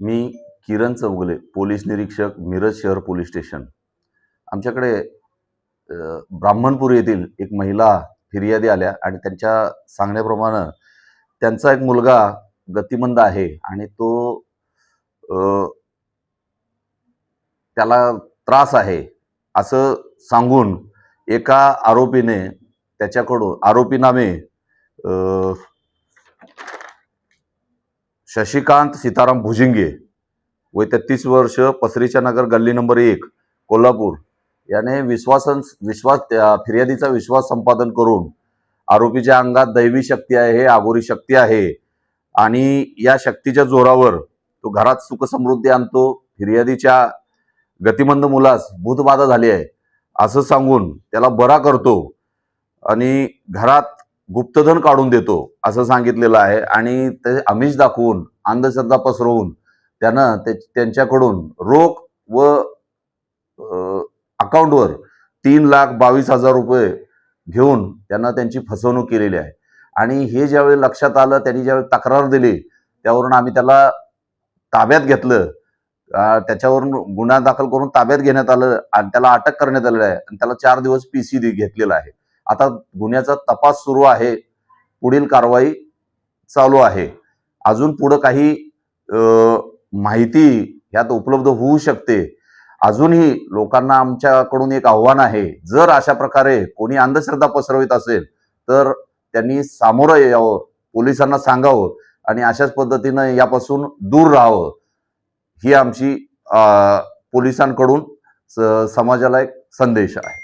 मी किरण Chougule, police निरीक्षक, मिरज शहर police station. आमच्याकडे ब्राह्मणपूर येथील एक महिला फिर्यादी आल्या आणि त्यांच्या सांगण्याप्रमाणे त्यांचा एक मुलगा गतिमंद आहे आणि तो अ, त्याला त्रास आहे असं सांगून एका आरोपीने त्याच्याकडून आरोपी नामे शशिकांत सीताराम भुजिंगे, वय 33 वर्ष, पसरीच्या नगर, गल्ली नंबर 1, कोल्हापूर, याने फिर्यादीचा विश्वास संपादन करून आरोपीच्या अंगात दैवी शक्ती आहे, आगोरी शक्ती आहे आणि या शक्तीच्या जोरावर तो घरात सुखसमृद्धी आणतो. फिर्यादीच्या गतिमंद मुलास भूतबाधा झाली आहे असं सांगून त्याला बरा करतो आणि घरात गुप्तधन काढून देतो असं सांगितलेलं आहे आणि ते आमिष दाखवून अंधश्रद्धा पसरवून त्यानं त्यांच्याकडून रोख व अकाउंटवर 3,22,000 रुपये घेऊन त्यांना त्यांची फसवणूक केलेली आहे. आणि हे ज्यावेळी लक्षात आलं, त्यांनी ज्यावेळी तक्रार दिली, त्यावरून आम्ही त्याला ताब्यात घेतलं. त्याच्यावरून गुन्हा दाखल करून ताब्यात घेण्यात आलं आणि त्याला अटक करण्यात आलेली आहे आणि त्याला 4 दिवस PC घेतलेला आहे. आता गुन्ह्याचा तपास सुरू आहे, पुढील कारवाई चालू आहे. अजून पुढे काही माहिती ह्यात उपलब्ध होऊ शकते. अजूनही लोकांना आमच्याकडून एक आव्हान आहे, जर अशा प्रकारे कोणी अंधश्रद्धा पसरवित असेल तर त्यांनी सामोरं यावं, पोलिसांना सांगावं आणि अशाच पद्धतीनं यापासून दूर राहावं, ही आमची पोलिसांकडून समाजाला एक संदेश आहे.